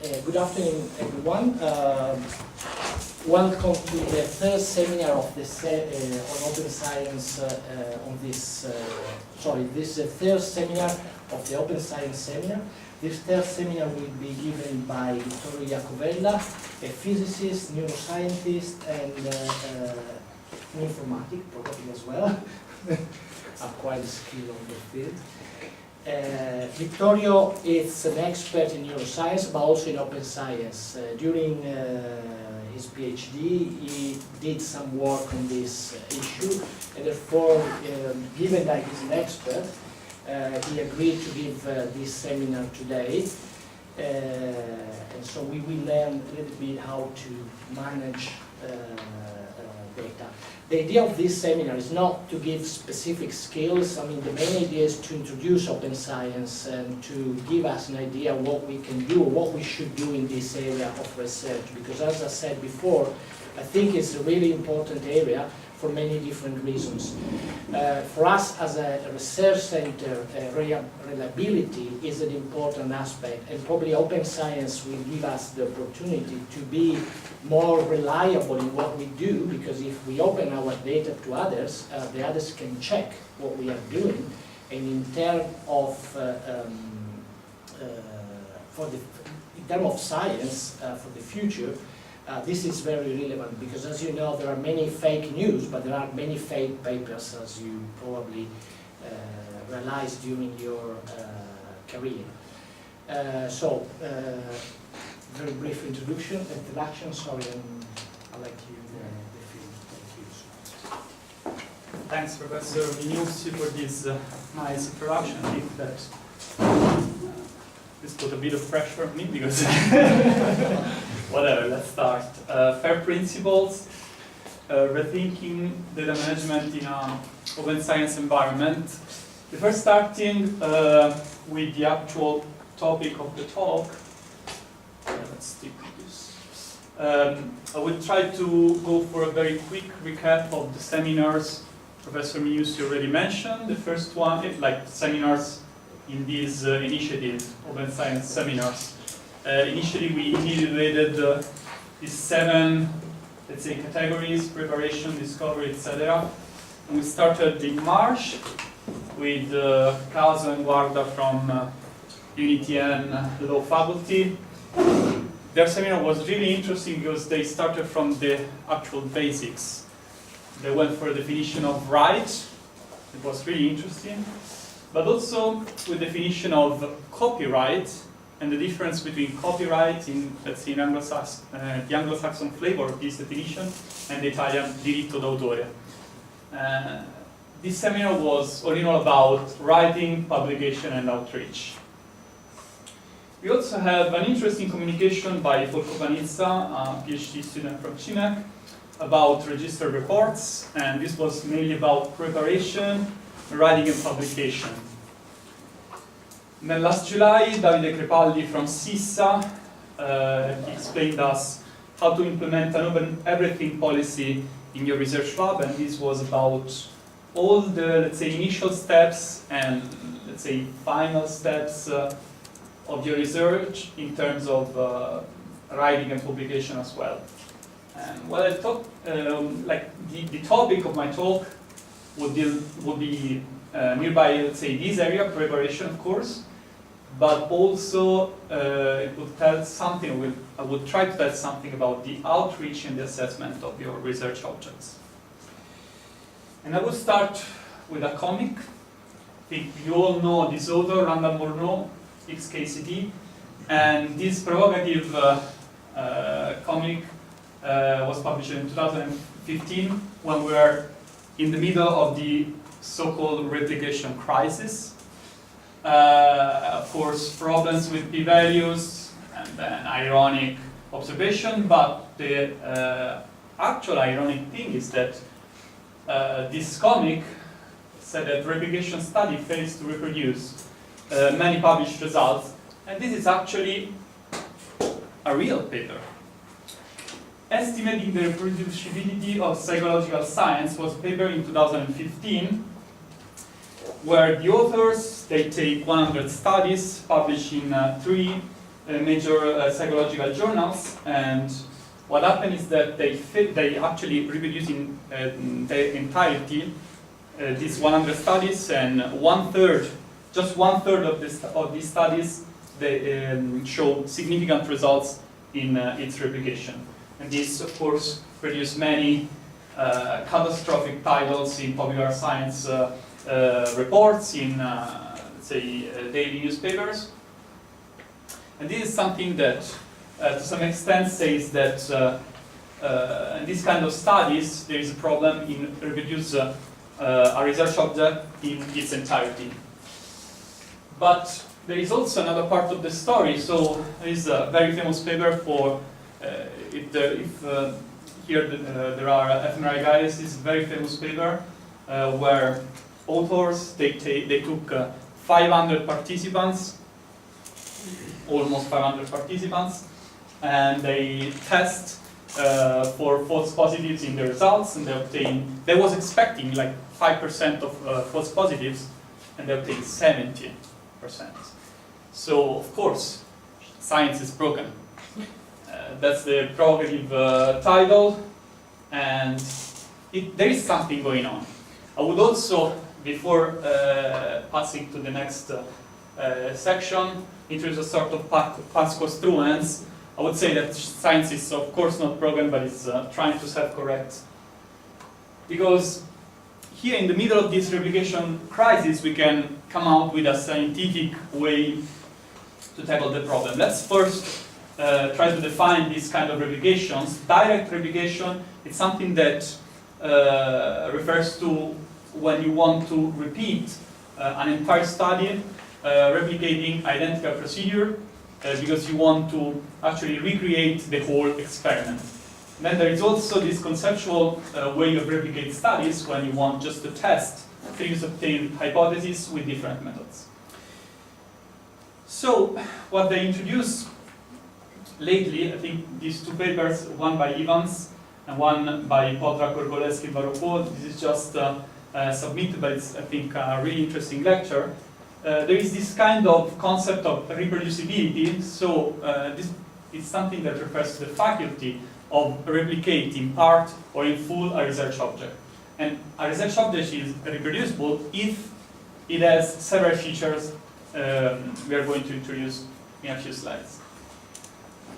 Good afternoon, everyone. Welcome to the third seminar of the on open science this is the third seminar of the Open Science Seminar. This third seminar will be given by Vittorio Iacovella, a physicist, neuroscientist, and an informatic, probably as well. I'm quite skilled on the field. Vittorio is an expert in neuroscience, but also in open science. During his PhD, he did some work on this issue, and therefore, given that he's an expert, he agreed to give this seminar today. And so we will learn a little bit how to manage data. The idea of this seminar is not to give specific skills. I mean, the main idea is to introduce open science and to give us an idea of what we can do or what we should do in this area of research. Because as I said before, I think it's a really important area for many different reasons. For us as a research center, reliability is an important aspect, and probably open science will give us the opportunity to be more reliable in what we do, because if we open our data to others, the others can check what we are doing, and in terms of science for the future, this is very relevant, because as you know, there are many fake news, but there are many fake papers, as you probably realized during your career. Very brief introduction, sorry, and I'll let you the field. Thank you so much. Thanks, Professor Minucci, for this nice introduction. I think that this put a bit of pressure on me, because whatever, let's start. Fair principles, rethinking data management in an open science environment. Before starting with the actual topic of the talk, let's stick with this. I will try to go for a very quick recap of the seminars Professor Minucci already mentioned. The first one, like seminars in this initiative, Open Science Seminars. Initially, we individuated these 7, let's say, categories: preparation, discovery, etc. And we started in March with Caso and Guarda from Unity and Law Faculty. Their seminar was really interesting because they started from the actual basics. They went for a definition of right. It was really interesting. But also with definition of copyright and the difference between copyright in, let's say, in the Anglo-Saxon flavor of this definition and the Italian diritto d'autore. This seminar was all in all about writing, publication, and outreach. We also have an interesting communication by Folco Panizza, a PhD student from CIMeC, about registered reports, and this was mainly about preparation, writing, and publication. And then last July, Davide Crepaldi from CISA explained us how to implement an open everything policy in your research lab, and this was about all the, let's say, initial steps and, let's say, final steps of your research in terms of writing and publication as well. And what I thought, like the topic of my talk would be nearby, let's say, this area, preparation, of course, but also it would tell something. I would try to tell something about the outreach and the assessment of your research objects. And I will start with a comic. I think you all know this author, Randall Morneau, XKCD, and this provocative comic was published in 2015 when we were in the middle of the so-called replication crisis. Of course, problems with p-values and an ironic observation, but the actual ironic thing is that this comic said that replication study fails to reproduce many published results, and this is actually a real paper. Estimating the reproducibility of psychological science was a paper in 2015, where the authors, they take 100 studies published in 3 major psychological journals, and what happened is that they actually reproduce in their entirety these 100 studies, and just one third of these studies, they show significant results in its replication. And this, of course, produced many catastrophic titles in popular science reports, in, let's say, daily newspapers. And this is something that, to some extent, says that in this kind of studies, there is a problem in reproduce a research object in its entirety. But there is also another part of the story. So there is a very famous paper for, here there are fMRI guides, this is a very famous paper where authors, they took 500 participants, almost 500 participants, and they test for false positives in the results, and they was expecting like 5% of false positives, and they obtained 70%. So, of course, science is broken. That's the provocative title, and there is something going on. I would also, before passing to the next section, introduce a sort of past construence. I would say that science is, of course, not broken, but it's trying to self-correct. Because here in the middle of this replication crisis, we can come out with a scientific way to tackle the problem. Let's first try to define this kind of replications. Direct replication is something that refers to when you want to repeat an entire study, replicating identical procedure, because you want to actually recreate the whole experiment. And then there is also this conceptual way of replicate studies when you want just to test previously obtained hypotheses with different methods. So what they introduced lately, I think these two papers, one by Evans and one by Podrak, Gorgolewski-Baruchov, this is just submitted, but it's, I think, a really interesting lecture. There is this kind of concept of reproducibility, so this is something that refers to the faculty of replicating part or in full a research object. And a research object is reproducible if it has several features we are going to introduce in a few slides.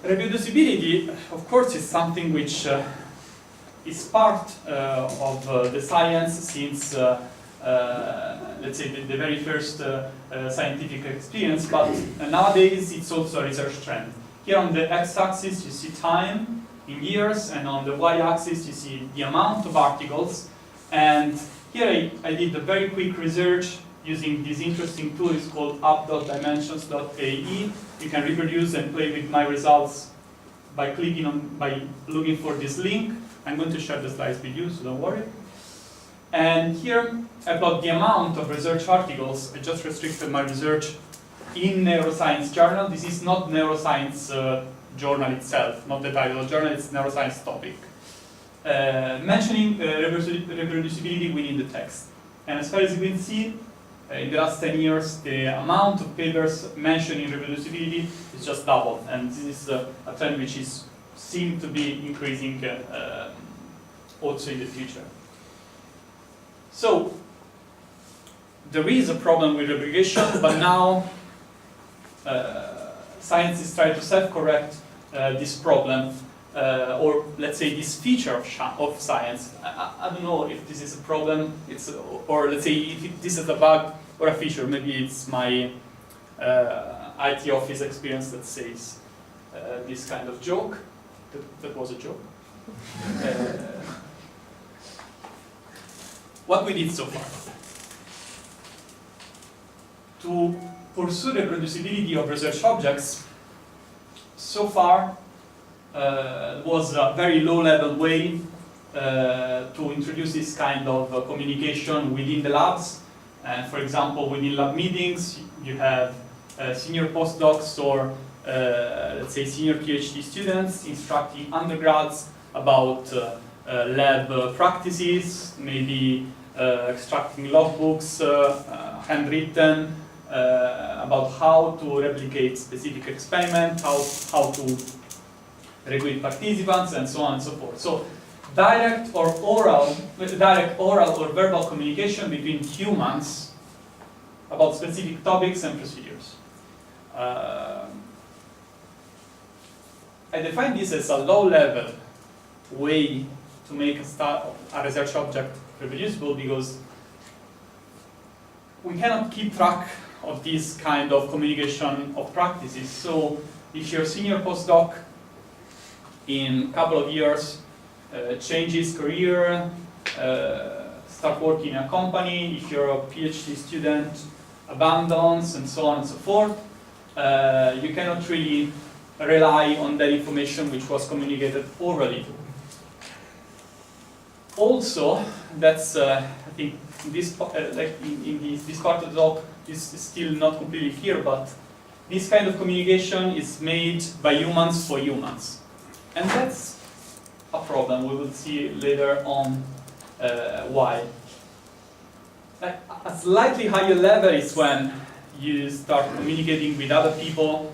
Reproducibility, of course, is something which is part of the science since, let's say, the very first scientific experience, but nowadays it's also a research trend. Here on the x-axis you see time in years, and on the y-axis you see the amount of articles. And here I did a very quick research using this interesting tool. It's called app.dimensions.ae. You can reproduce and play with my results by looking for this link. I'm going to share the slides with you, so don't worry. And here I plot the amount of research articles. I just restricted my research in neuroscience journal. This is not neuroscience journal itself, not the title of the journal, it's neuroscience topic. Mentioning reproducibility within the text. And as far as you can see, in the last 10 years, the amount of papers mentioning reproducibility is just doubled. And this is a trend which is seen to be increasing also in the future. So, there is a problem with replication, but now science is trying to self-correct this problem, or let's say this feature of science. I don't know if this is a problem, or let's say if this is a bug or a feature. Maybe it's my IT office experience that says this kind of joke. That was a joke. What we did so far to pursue the reproducibility of research objects, so far was a very low-level way to introduce this kind of communication within the labs. And for example, within lab meetings, you have senior postdocs or let's say senior PhD students instructing undergrads about lab practices, maybe extracting logbooks, handwritten, about how to replicate specific experiment, how to recruit participants, and so on and so forth. So direct oral or verbal communication between humans about specific topics and procedures. I define this as a low-level way to make a research object reproducible, because we cannot keep track of this kind of communication of practices. So if you're a senior postdoc in a couple of years, changes career, start working in a company, if you're a PhD student, abandons, and so on and so forth, you cannot really rely on that information which was communicated orally. Also, that's I think this like in this part of the talk is still not completely clear, but this kind of communication is made by humans for humans, and that's a problem. We will see later on why. Like a slightly higher level is when you start communicating with other people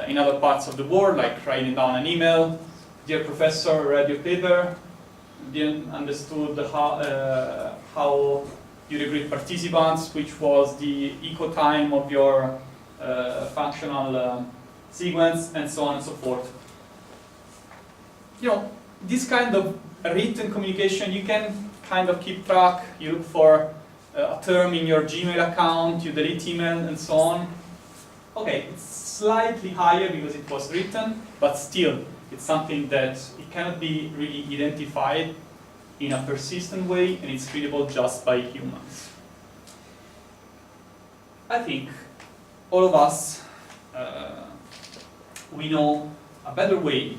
in other parts of the world, like writing down an email. Dear professor, read your paper. Didn't understood how you recruit participants, which was the echo time of your functional sequence, and so on and so forth. You know, this kind of written communication, you can kind of keep track. You look for a term in your Gmail account, you delete email, and so on. Okay, it's slightly higher because it was written, but still, it's something that it cannot be really identified in a persistent way, and it's readable just by humans. I think all of us, we know a better way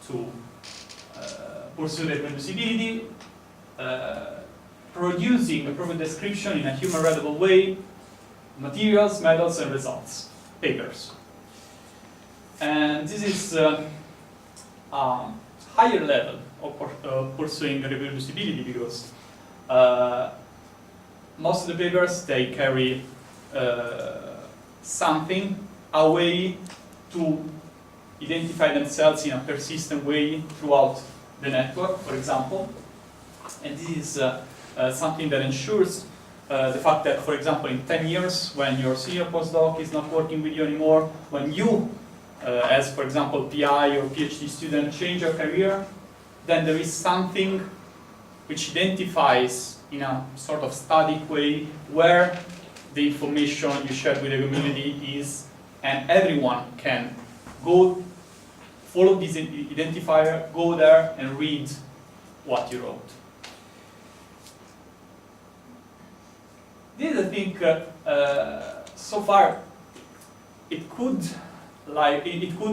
to pursue reproducibility, producing a proper description in a human-readable way, materials, methods, and results, papers. And this is higher level of pursuing reproducibility, because most of the papers, they carry something, a way to identify themselves in a persistent way throughout the network, for example. And this is something that ensures the fact that, for example, in 10 years, when your senior postdoc is not working with you anymore, when you as, for example, PI or PhD student change your career, then there is something which identifies in a sort of static way where the information you shared with the community is, and everyone can go follow this identifier, go there and read what you wrote. This, I think, so far, it could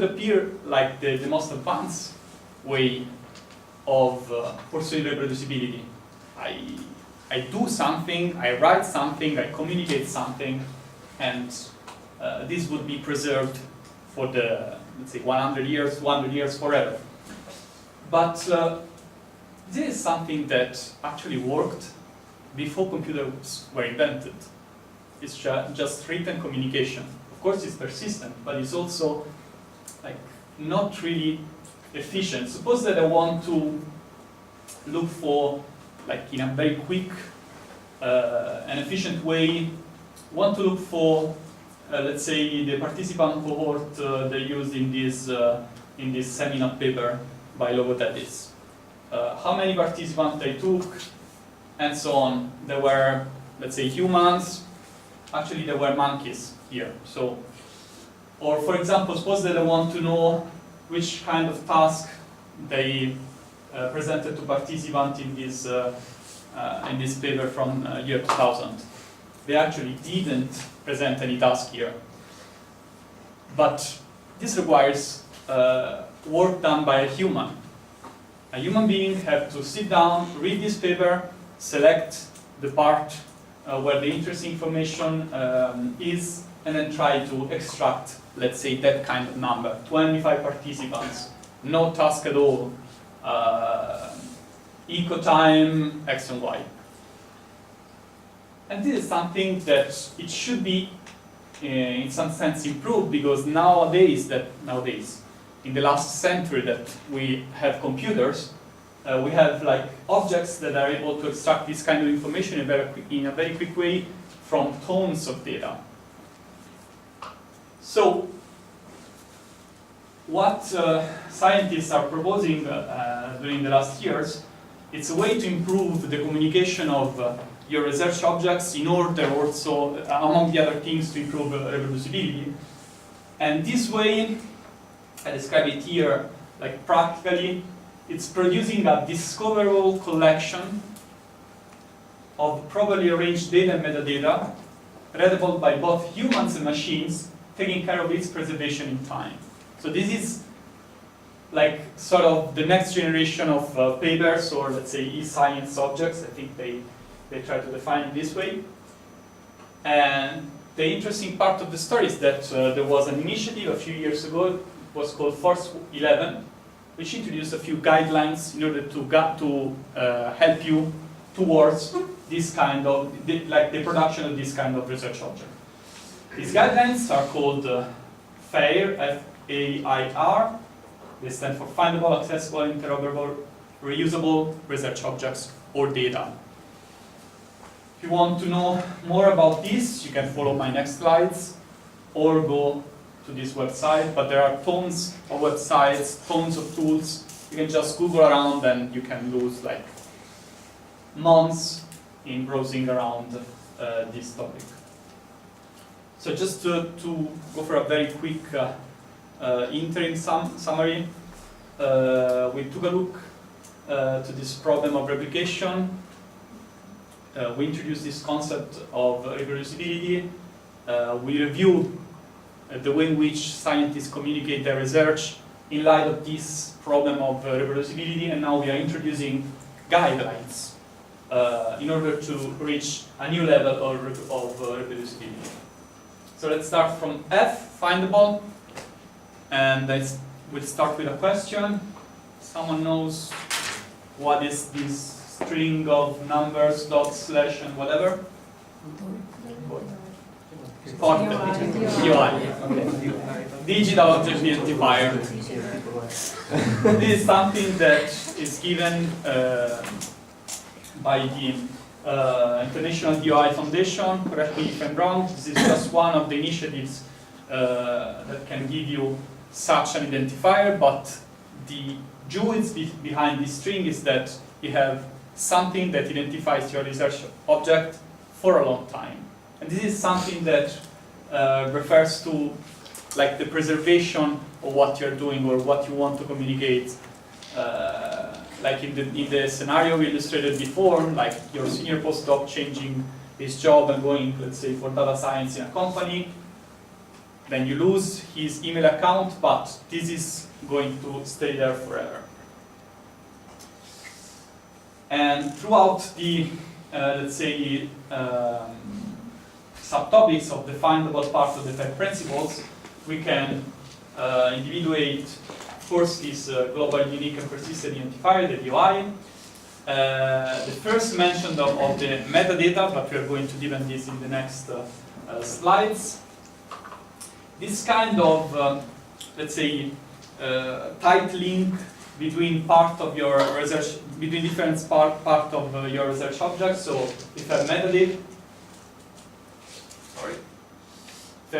appear like the most advanced way of pursuing reproducibility. I do something, I write something, I communicate something, and this would be preserved for the, let's say, 100 years forever. But this is something that actually worked before computers were invented. It's just written communication. Of course, it's persistent, but it's also like not really efficient. Suppose that I want to look for, like in a very quick and efficient way, want to look for, let's say, the participant cohort they used in this seminar paper by Logothetis. How many participants they took, and so on. There were, let's say, humans. Actually, there were monkeys here. So, or for example, suppose that I want to know which kind of task they presented to participants in this paper from year 2000. They actually didn't present any task here. But this requires work done by a human. A human being have to sit down, read this paper, select the part where the interesting information is, and then try to extract, let's say, that kind of number. 25 participants, no task at all, eco time, X and Y. And this is something that it should be in some sense improved, because nowadays, in the last century that we have computers, we have like objects that are able to extract this kind of information in a very quick way from tons of data. So, what scientists are proposing during the last years, it's a way to improve the communication of your research objects in order also, among the other things, to improve reproducibility. And this way, I describe it here, like practically, it's producing a discoverable collection of properly arranged data and metadata, readable by both humans and machines, taking care of its preservation in time. So this is like sort of the next generation of papers, or let's say e-science objects. I think they try to define it this way. And the interesting part of the story is that there was an initiative a few years ago, it was called Force 11, which introduced a few guidelines in order to help you towards this kind of, like the production of this kind of research object. These guidelines are called FAIR, F-A-I-R. They stand for Findable, Accessible, Interoperable, Reusable Research Objects or Data. If you want to know more about this, you can follow my next slides or go to this website, but there are tons of websites, tons of tools. You can just Google around and you can lose like months in browsing around this topic. So just to go for a very quick interim summary, we took a look to this problem of replication. We introduced this concept of reproducibility. We reviewed the way in which scientists communicate their research in light of this problem of reproducibility, and now we are introducing guidelines in order to reach a new level of reproducibility. So let's start from F, findable, and we'll start with a question. Someone knows what is this string of numbers, dots, slash, and whatever? DOI. Okay. Digital Object Identifier. This is something that is given by the International DOI Foundation. Correct me if I'm wrong. This is just one of the initiatives that can give you such an identifier, but the jewels behind this string is that you have something that identifies your research object for a long time. And this is something that refers to like the preservation of what you're doing or what you want to communicate. Like in the scenario we illustrated before, like your senior postdoc changing his job and going, let's say, for data science in a company, then you lose his email account, but this is going to stay there forever. And throughout the, let's say, subtopics of the findable part of the 5 principles, we can individuate, of course, this global unique and persistent identifier, the DOI. The first mention of the metadata, but we are going to deepen this in the next slides. This kind of, let's say, tight link between part of your research, between different part of your research objects. So if I have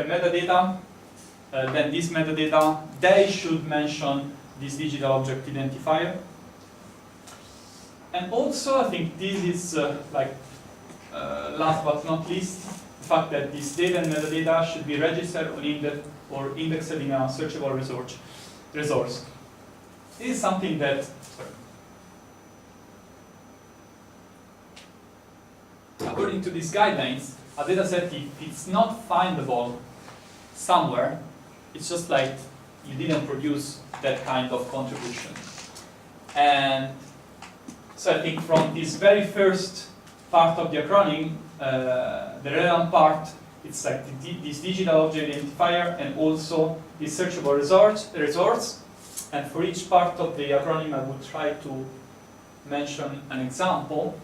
metadata, then this metadata, they should mention this digital object identifier. And also, I think this is last but not least, the fact that this data and metadata should be registered or indexed in a searchable resource. This is something that, according to these guidelines, a dataset, if it's not findable somewhere, it's just like you didn't produce that kind of contribution. And so I think from this very first part of the acronym, the relevant part, it's like this digital object identifier and also this searchable resource. And for each part of the acronym, I would try to mention an example.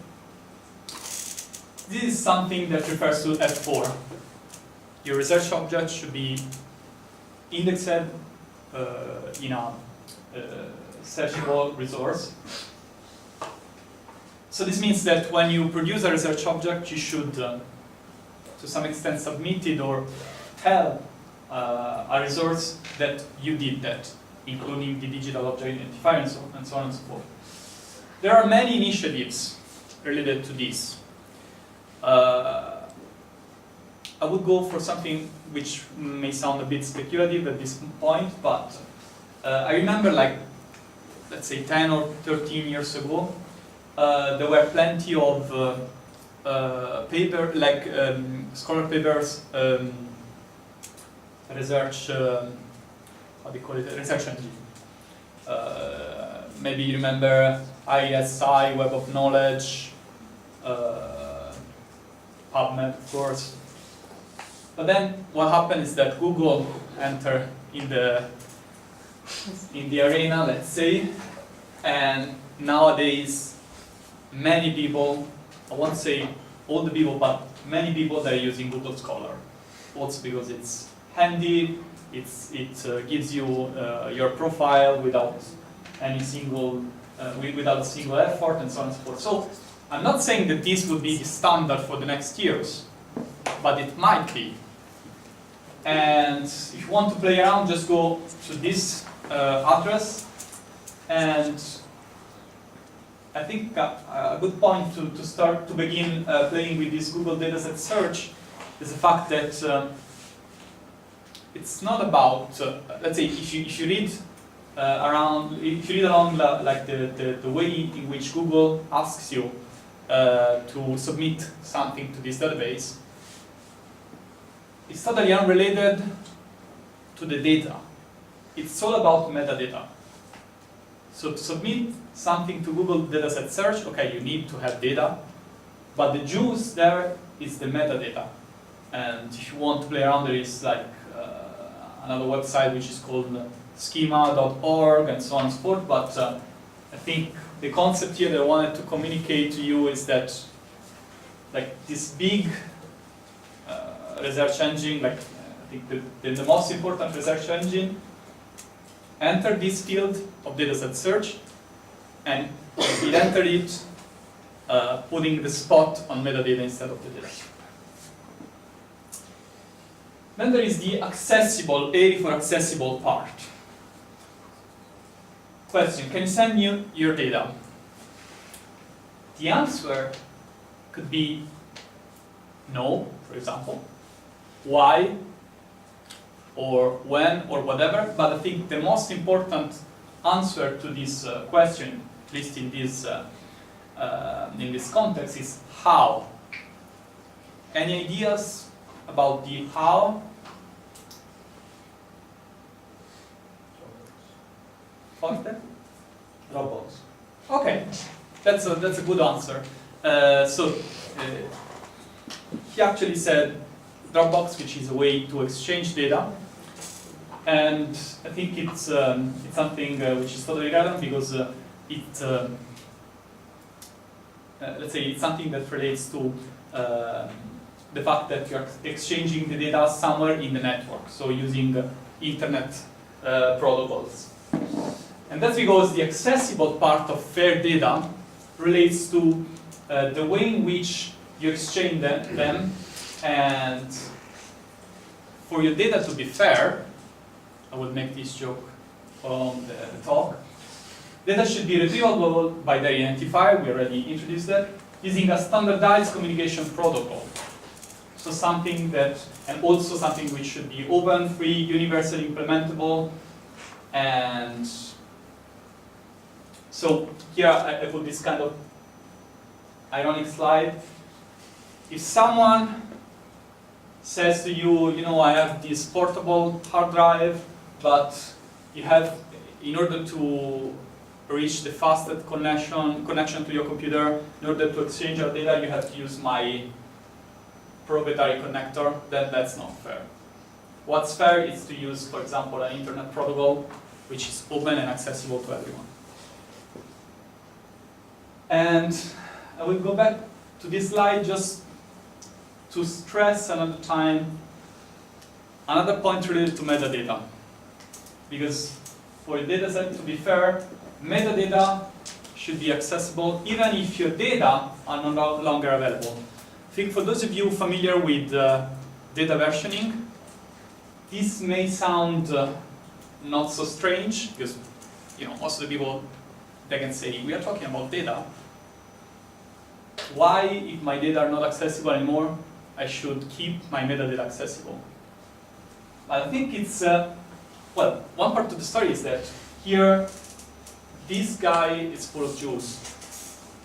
This is something that refers to F4. your research object should be indexed in a searchable resource. So this means that when you produce a research object, you should, to some extent, submit it or tell a resource that you did that, including the digital object identifier and so on and so forth. There are many initiatives related to this. I would go for something which may sound a bit speculative at this point, but I remember, like, let's say 10 or 13 years ago, there were plenty of scholar papers, research, how do you call it, research engine. Maybe you remember ISI, Web of Knowledge, PubMed, of course. But then what happened is that Google entered in the arena, let's say, and nowadays many people, I won't say all the people, but many people that are using Google Scholar. Also because it's handy, it gives you your profile without any single without a single effort and so on and so forth. So I'm not saying that this would be the standard for the next years, but it might be. And if you want to play around, just go to this address, and I think a good point to start to begin playing with this Google dataset search is the fact that it's not about let's say if you read along like the way in which Google asks you to submit something to this database, it's totally unrelated to the data. It's all about metadata. So to submit something to Google dataset search, okay, you need to have data, but the juice there is the metadata. And if you want to play around, there is like another website which is called schema.org and so on and so forth, but I think the concept here that I wanted to communicate to you is that like this big research engine, like I think the most important research engine, entered this field of dataset search, and it entered it putting the spot on metadata instead of the data. Then there is the accessible, A for accessible part. Question, can you send me your data? The answer could be no, for example. Why, or when, or whatever, but I think the most important answer to this question, at least in this context, is how. Any ideas about the how? Dropbox. Okay, that's a good answer. He actually said Dropbox, which is a way to exchange data, and I think it's something which is totally relevant because let's say it's something that relates to the fact that you're exchanging the data somewhere in the network, so using internet protocols. And that's because the accessible part of fair data relates to the way in which you exchange them, and for your data to be fair, I will make this joke on the talk, data should be retrievable by the identifier, we already introduced that, using a standardized communication protocol. So something that, and also something which should be open, free, universally implementable, and so here I put this kind of ironic slide. If someone says to you, you know, I have this portable hard drive, but you have, in order to reach the fastest connection to your computer, in order to exchange your data, you have to use my proprietary connector, then that's not fair. What's fair is to use, for example, an internet protocol which is open and accessible to everyone. And I will go back to this slide just to stress another time another point related to metadata. Because for a dataset to be fair, metadata should be accessible even if your data are no longer available. I think for those of you familiar with data versioning, this may sound not so strange, because most of the people, they can say, we are talking about data. Why, if my data are not accessible anymore, I should keep my metadata accessible? I think it's, well, one part of the story is that here, this guy is full of Jews.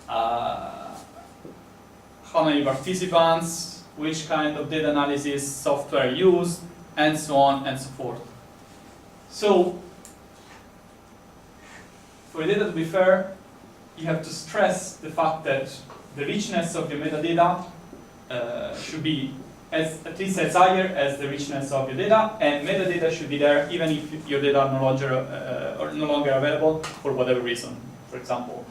How many participants, which kind of data analysis software used, and so on and so forth. So, for data to be fair, you have to stress the fact that the richness of your metadata should be at least as higher as the richness of your data, and metadata should be there even if your data are no longer available for whatever reason. For example,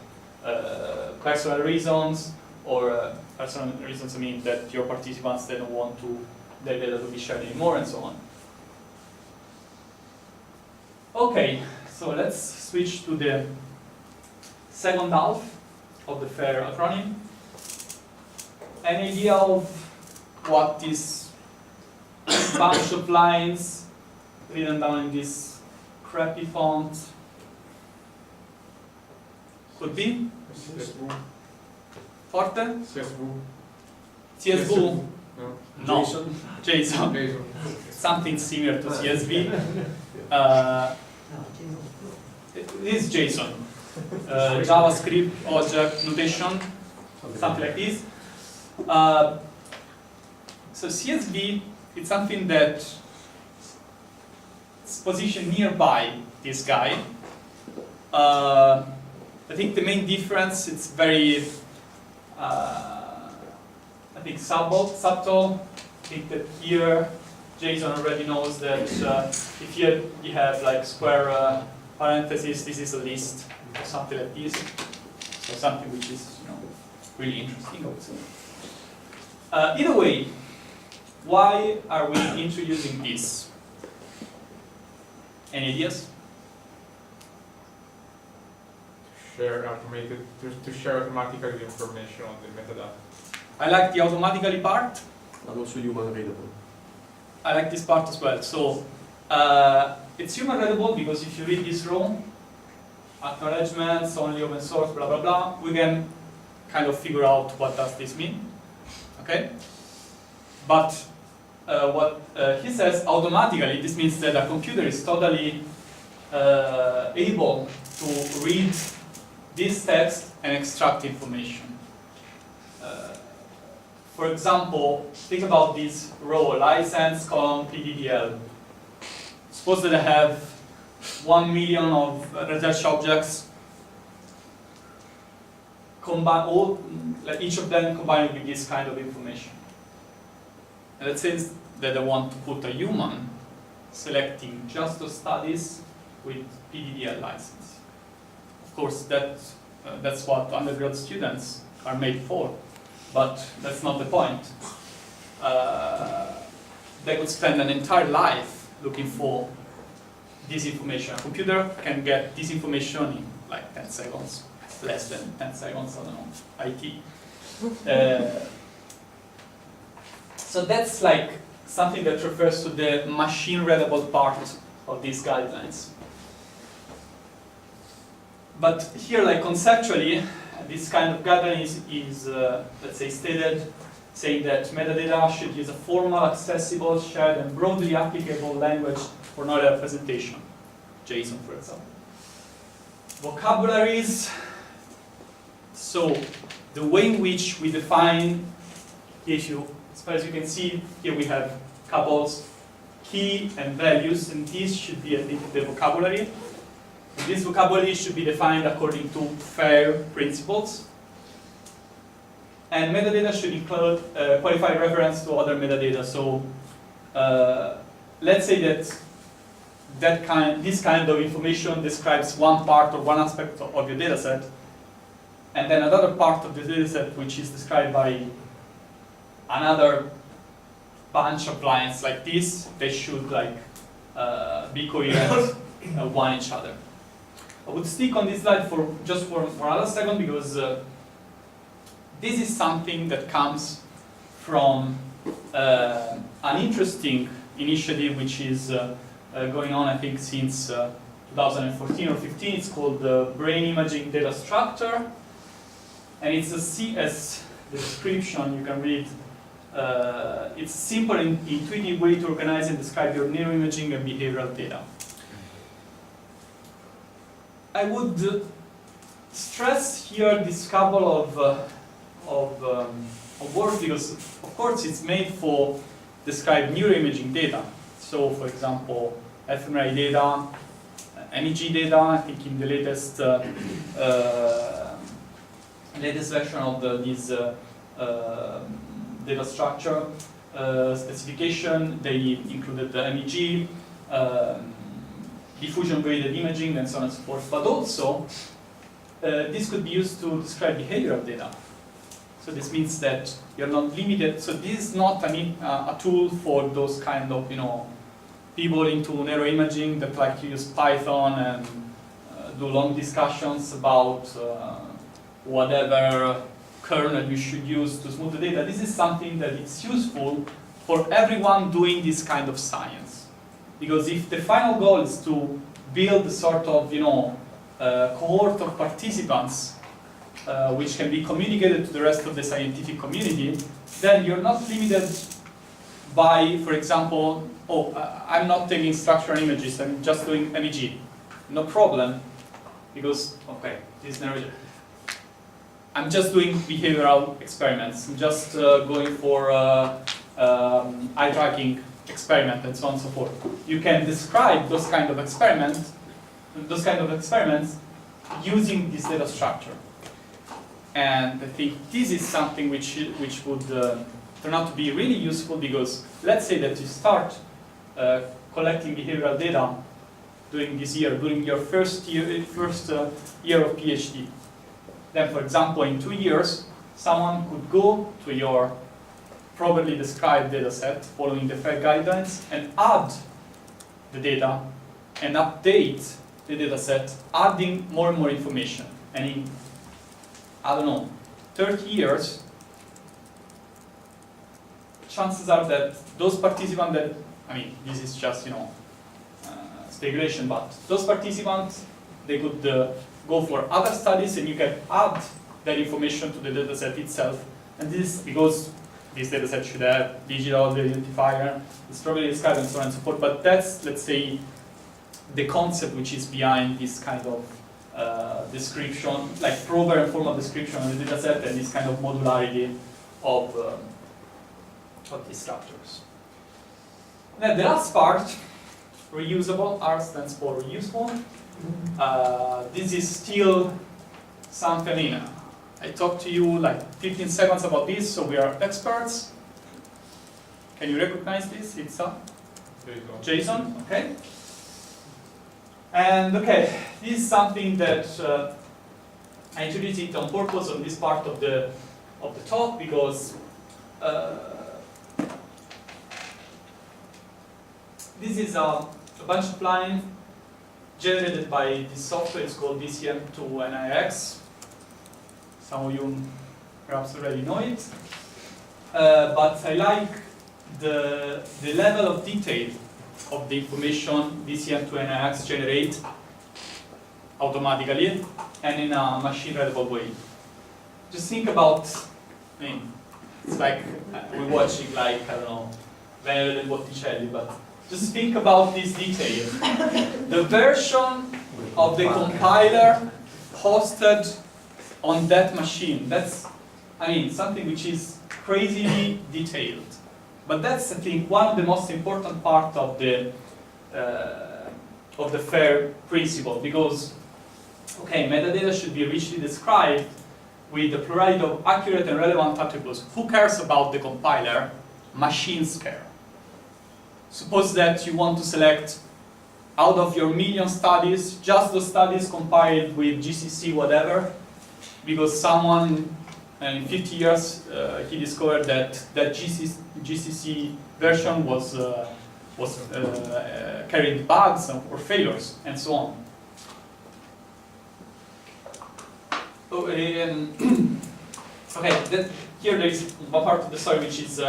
personal reasons, or personal reasons mean that your participants they don't want their data to be shared anymore, and so on. Okay, so let's switch to the second half of the FAIR acronym. An idea of what this bunch of lines written down in this crappy font could be? Forte? CSV? No. JSON. Something similar to CSV. This is JSON. JavaScript object notation, something like this. So CSV, it's something that is positioned nearby this guy. I think the main difference, it's very, I think subtle. I think that here, JSON already knows that if you have like square parentheses, this is a list or something like this. So something which is really interesting, I would say. Either way, why are we introducing this? Any ideas? To share automatically the information on the metadata. I like the automatically part. And also human readable. I like this part as well. So it's human readable because if you read this row, acknowledgments, only open source, blah blah blah, we can kind of figure out what does this mean. Okay? But what he says automatically, this means that a computer is totally able to read this text and extract information. For example, think about this row, license column PDDL. Suppose that I have 1 million of research objects, each of them combined with this kind of information. And let's say that I want to put a human selecting just those studies with PDDL license. Of course, that's what undergrad students are made for, but that's not the point. They could spend an entire life looking for this information. A computer can get this information in like 10 seconds, less than 10 seconds, I don't know, IT. So that's like something that refers to the machine-readable part of these guidelines. But here, like conceptually, this kind of guideline is let's say, stated, saying that metadata should use a formal, accessible, shared, and broadly applicable language for knowledge representation. JSON, for example. Vocabularies. So the way in which we define issue, as far as you can see, here we have couples, key and values, and these should be the vocabulary. This vocabulary should be defined according to FAIR principles. And metadata should include qualified reference to other metadata. So let's say that this kind of information describes one part or one aspect of your dataset, and then another part of the dataset which is described by another bunch of lines like this, they should like be coherent one each other. I would stick on this slide for just for another second because this is something that comes from an interesting initiative which is going on, I think, since 2014 or 15. It's called the Brain Imaging Data Structure, and it's a CS. The description you can read. It's a simple and intuitive way to organize and describe your neuroimaging and behavioral data. I would stress here this couple of words because, of course, it's made for describe neuroimaging data. So, for example, fMRI data, MEG data. I think in the latest version of this data structure specification, they included the MEG, diffusion-graded imaging, and so on and so forth. But also, this could be used to describe behavioral data. So this means that you're not limited. So this is not a tool for those kind of people into neuroimaging that like to use Python and do long discussions about whatever kernel you should use to smooth the data. This is something that is useful for everyone doing this kind of science. Because if the final goal is to build a sort of cohort of participants which can be communicated to the rest of the scientific community, then you're not limited by, for example, I'm not taking structural images, I'm just doing MEG. No problem, because, okay, this is never. I'm just doing behavioral experiments. I'm just going for eye tracking experiment and so on and so forth. You can describe those kind of experiments using this data structure. And I think this is something which would turn out to be really useful because let's say that you start collecting behavioral data during this year, during your first year of PhD. Then, for example, in 2 years, someone could go to your properly described data set following the FAIR guidelines and add the data and update the data set, adding more and more information. And in, I don't know, 30 years, chances are that those participants that, this is just, speculation, but those participants, they could go for other studies and you can add that information to the dataset itself. And this is because this dataset should have digital identifier, it's probably described and so on and so forth, but that's, let's say, the concept which is behind this kind of description, like proper and formal description of the dataset and this kind of modularity of these structures. Then the last part, reusable, R stands for reusable. This is still something, I talked to you like 15 seconds about this, so we are experts. Can you recognize this? It's Jason, okay? And okay, this is something that I introduced it on purpose on this part of the talk because this is a bunch of lines generated by this software. It's called DCM2NIX. Some of you perhaps already know it. But I like the level of detail of the information DCM2NIX generate automatically and in a machine readable way. Just think about, it's like we're watching like, I don't know, Venere del Botticelli, but just think about this detail. The version of the compiler hosted on that machine. That's, something which is crazily detailed. But that's, I think, one of the most important part of the FAIR principle, because, okay, metadata should be richly described with a plurality of accurate and relevant attributes. Who cares about the compiler? Machines care. Suppose that you want to select out of your million studies, just those studies compiled with GCC whatever, because someone, and in 50 years he discovered that GCC version was carried bugs or failures and so on. Okay, here there is one part of the story which is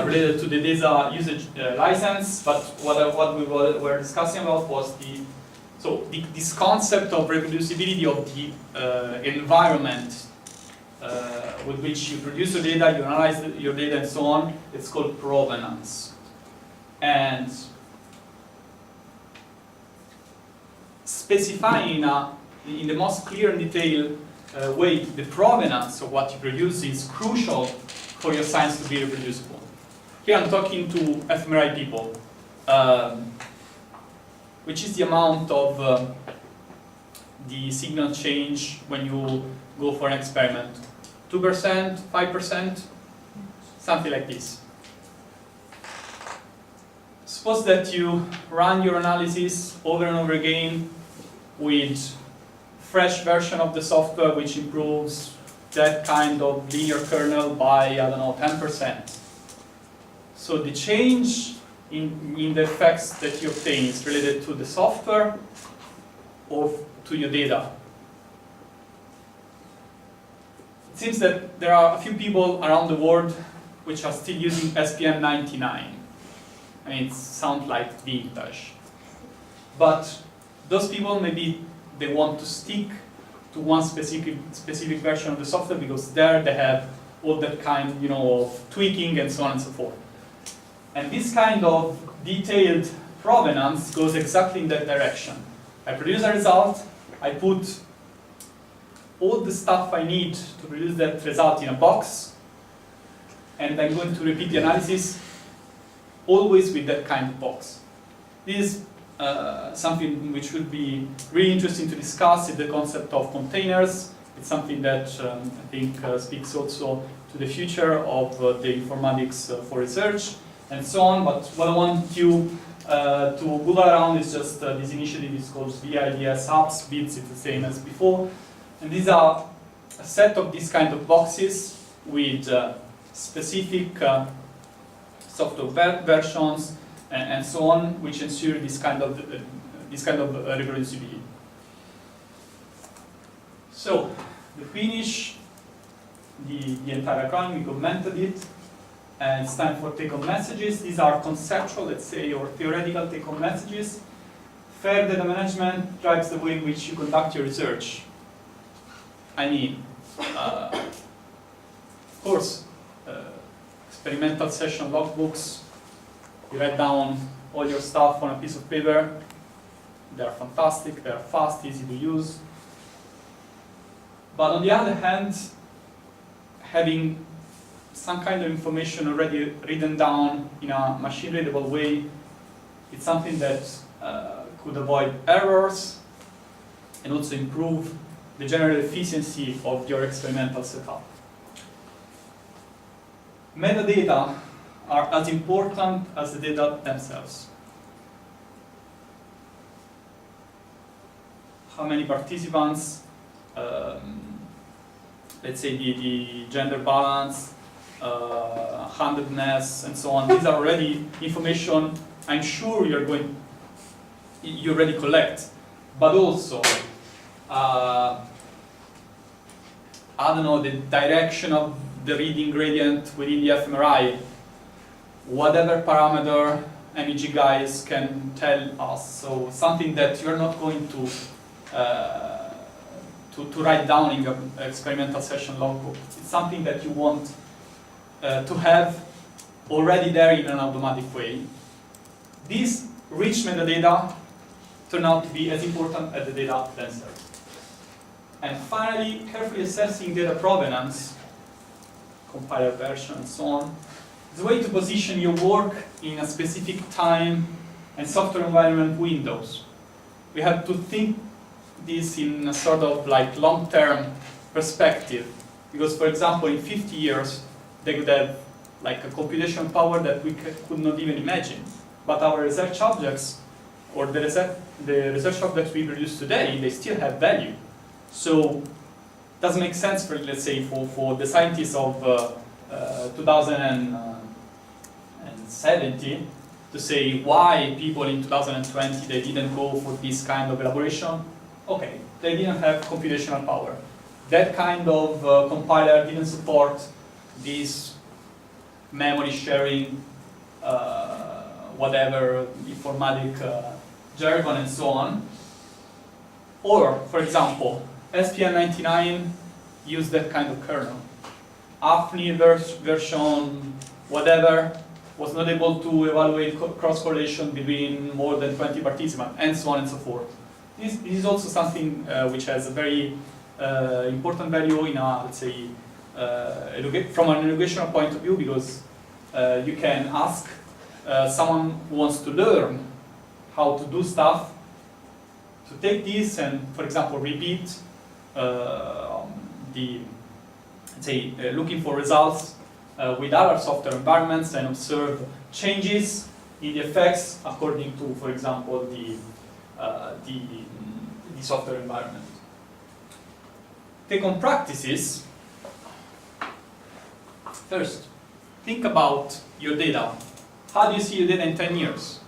related to the data usage license, but what we were discussing about was this concept of reproducibility of the environment with which you produce your data, you analyze your data and so on. It's called provenance. And specifying in the most clear and detailed way the provenance of what you produce is crucial for your science to be reproducible. Here I'm talking to fMRI people, which is the amount of the signal change when you go for an experiment. 2%, 5%, something like this. Suppose that you run your analysis over and over again with fresh version of the software which improves that kind of linear kernel by, I don't know, 10%. So the change in the effects that you obtain is related to the software or to your data. It seems that there are a few people around the world which are still using SPM 99. I mean, it sounds like vintage. But those people, maybe they want to stick to one specific version of the software because there they have all that kind, of tweaking and so on and so forth. And this kind of detailed provenance goes exactly in that direction. I produce a result, I put all the stuff I need to produce that result in a box, and I'm going to repeat the analysis always with that kind of box. This is something which would be really interesting to discuss, is the concept of containers. It's something that I think speaks also to the future of the informatics for research and so on. But what I want you to Google around is just this initiative is called VIDS Apps, BIDS, it's the same as before. And these are a set of these kind of boxes with specific software versions and so on, which ensure this kind of reproducibility. So to finish the entire acronym, we commented it, and it's time for take-home messages. These are conceptual, let's say, or theoretical take-home messages. Fair data management drives the way in which you conduct your research. I mean, of course, experimental session logbooks, you write down all your stuff on a piece of paper. They are fantastic, they are fast, easy to use. But on the other hand, having some kind of information already written down in a machine-readable way, it's something that could avoid errors and also improve the general efficiency of your experimental setup. Metadata are as important as the data themselves. How many participants, let's say the gender balance, handedness, and so on. These are already information I'm sure you already collect, but also I don't know, the direction of the reading gradient within the fMRI, whatever parameter MEG guys can tell us. So something that you're not going to write down in your experimental session logbook. It's something that you want to have already there in an automatic way. These rich metadata turn out to be as important as the data themselves. And finally, carefully assessing data provenance, compiler version and so on, is a way to position your work in a specific time and software environment windows. We have to think this in a sort of like long-term perspective, because for example in 50 years they could have like a computation power that we could not even imagine, but our research objects or the research objects we produce today, they still have value. So doesn't make sense for, let's say, for the scientists of 2070 to say why people in 2020 they didn't go for this kind of elaboration. Okay, they didn't have computational power. That kind of compiler didn't support this memory sharing, whatever, informatic jargon and so on. Or, for example, SPN99 used that kind of kernel. AFNI version, whatever, was not able to evaluate cross-correlation between more than 20 participants, and so on and so forth. This is also something which has a very important value in a, let's say, from an educational point of view, because you can ask someone who wants to learn how to do stuff to take this and, for example, repeat looking for results with other software environments and observe changes in the effects according to, for example, the software environment. Take on practices. First, think about your data. How do you see your data in 10 years?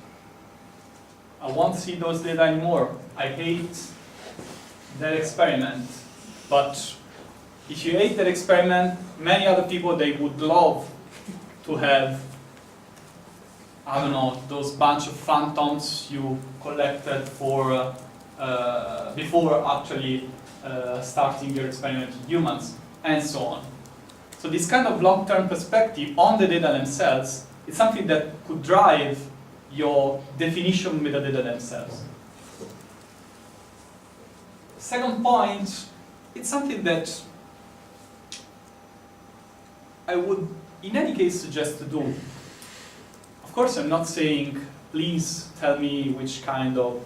I won't see those data anymore. I hate that experiment. But if you hate that experiment, many other people, they would love to have, I don't know, those bunch of phantoms you collected for before actually starting your experiment in humans, and so on. So this kind of long-term perspective on the data themselves is something that could drive your definition of metadata themselves. Second point, it's something that I would, in any case, suggest to do. Of course, I'm not saying, please tell me which kind of,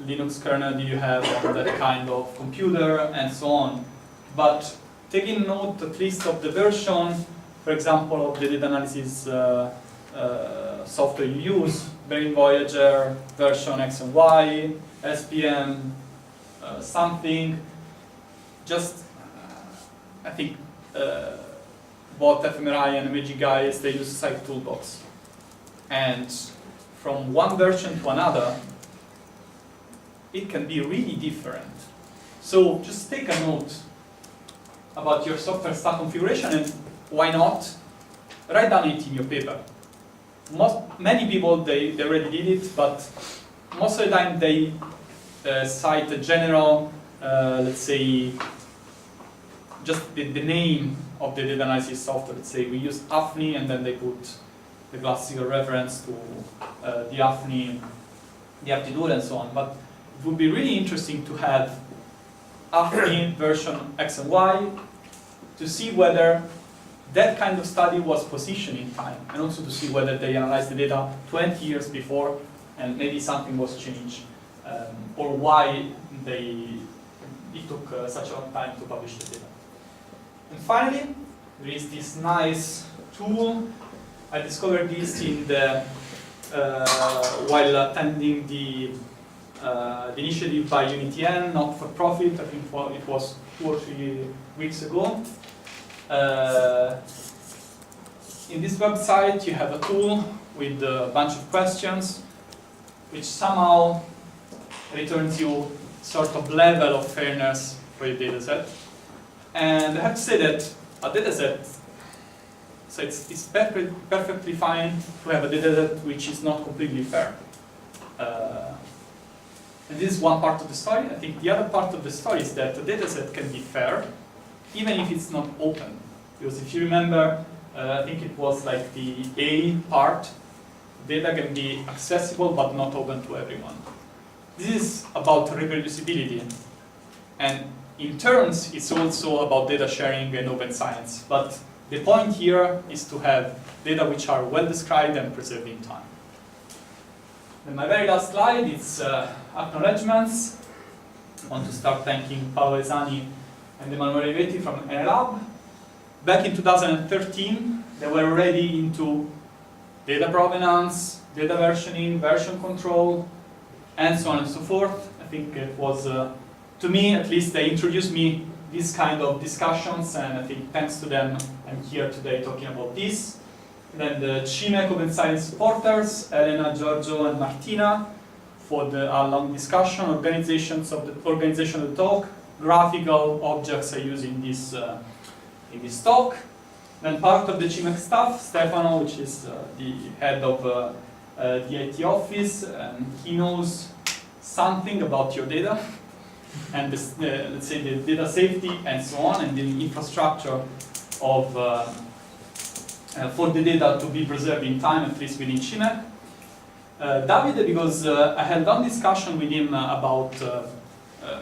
Linux kernel do you have on that kind of computer, and so on. But taking note at least of the version, for example, of the data analysis software you use, Brain Voyager, version X and Y, SPM, something. Just, I think, both fMRI and Magic guys, they use Site Toolbox. And from one version to another, it can be really different. So just take a note about your software stack configuration, and why not write down it in your paper. Many people, they already did it, but most of the time they cite a general, let's say, just the name of the data analysis software. Let's say we use AFNI, and then they put the classical reference to the AFNI, the aptitude, and so on. But it would be really interesting to have AFNI version X and Y to see whether that kind of study was positioned in time, and also to see whether they analyzed the data 20 years before and maybe something was changed, or why it took such a long time to publish the data. And finally, there is this nice tool. I discovered this in the while attending the initiative by UniTN, not for profit. I think it was 2 or 3 weeks ago. In this website, you have a tool with a bunch of questions, which somehow returns you sort of level of fairness for your dataset. And I have to say that a dataset, so it's perfectly fine to have a dataset which is not completely fair. And this is one part of the story. I think the other part of the story is that the dataset can be fair, even if it's not open. Because if you remember, I think it was like the A part, data can be accessible but not open to everyone. This is about reproducibility. And in turns, it's also about data sharing and open science. But the point here is to have data which are well described and preserved in time. And my very last slide is acknowledgments. I want to start thanking Paolo Esani and Emanuele Olivetti from NLab. Back in 2013, they were already into data provenance, data versioning, version control, and so on and so forth. I think it was to me, at least, they introduced me these kind of discussions, and I think thanks to them, I'm here today talking about this. Then the CIMeC Open Science supporters, Elena, Giorgio, and Martina, for the long discussion, organization of the talk, graphical objects I use in this talk. Then part of the CIMeC staff, Stefano, which is the head of the IT office, and he knows something about your data, and this, let's say the data safety and so on, and the infrastructure of for the data to be preserved in time, at least within CIMeC. David, because I had long discussion with him about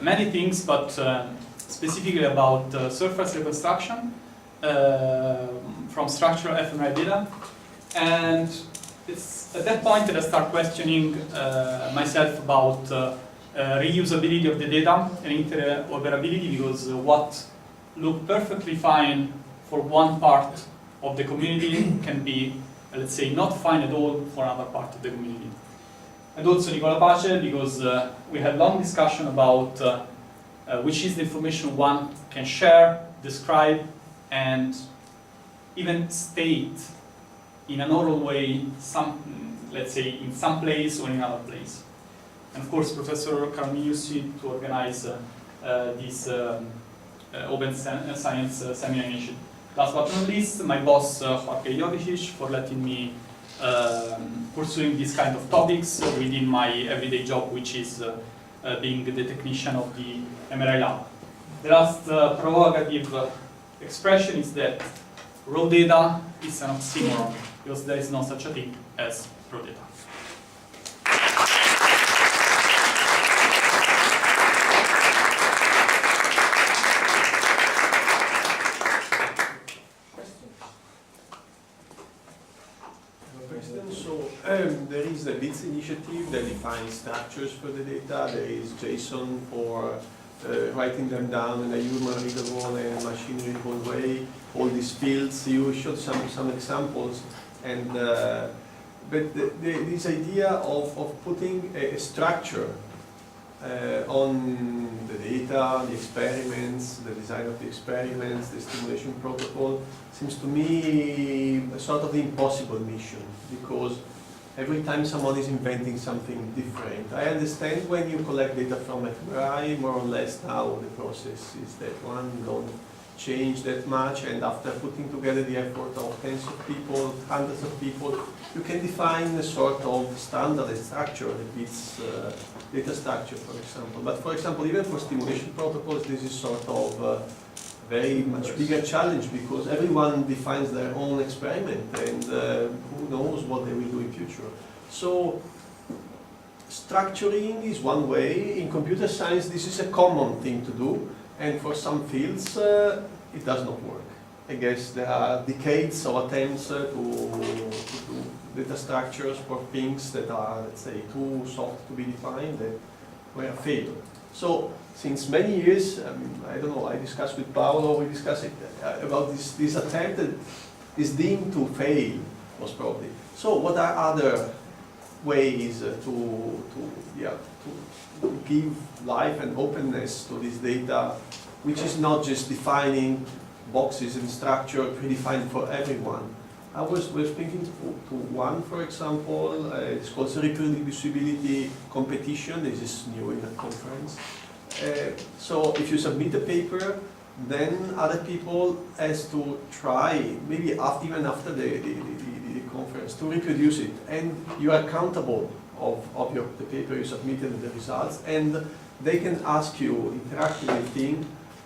many things, but specifically about surface reconstruction from structural fMRI data, and it's at that point that I start questioning myself about reusability of the data and interoperability, because what looked perfectly fine for one part of the community can be, let's say, not fine at all for another part of the community. And also Nicola Pace, because we had long discussion about which is the information one can share, describe, and even state in an oral way, let's say, in some place or in another place. And of course, Professor Carmiusi to organize this Open Science Seminar initiative. Last but not least, my boss, Jorge Jovicic, for letting me pursuing these kind of topics within my everyday job, which is being the technician of the MRI lab. The last provocative expression is that raw data is an oxymoron, because there is no such a thing as raw data. There is the BITS initiative that defines structures for the data. There is JSON for writing them down in a human readable and machine readable way. All these fields, you showed some examples, and but this idea of putting a structure on the data, the experiments, the design of the experiments, the stimulation protocol, seems to me a sort of impossible mission, because every time someone is inventing something different. I understand when you collect data from fMRI, more or less now the process is that one don't change that much, and after putting together the effort of tens of people, hundreds of people, you can define a sort of standard structure, its data structure, for example. But for example, even for stimulation protocols, this is sort of very much bigger challenge, because everyone defines their own experiment, and who knows what they will do in future. So structuring is one way. In computer science, this is a common thing to do, and for some fields it does not work. I guess there are decades of attempts to do data structures for things that are, let's say, too soft to be defined, that were a failure. So since many years, I don't know, I discussed with Paolo, we discussed about this attempt that is deemed to fail, most probably. So what are other ways to give life and openness to this data, which is not just defining boxes and structure predefined for everyone? I was thinking to one, for example, it's called the Reproducibility competition. This is new in the conference. So if you submit a paper, then other people has to try, maybe even after the conference, to reproduce it. And you are accountable of the paper you submitted and the results, and they can ask you interactively things,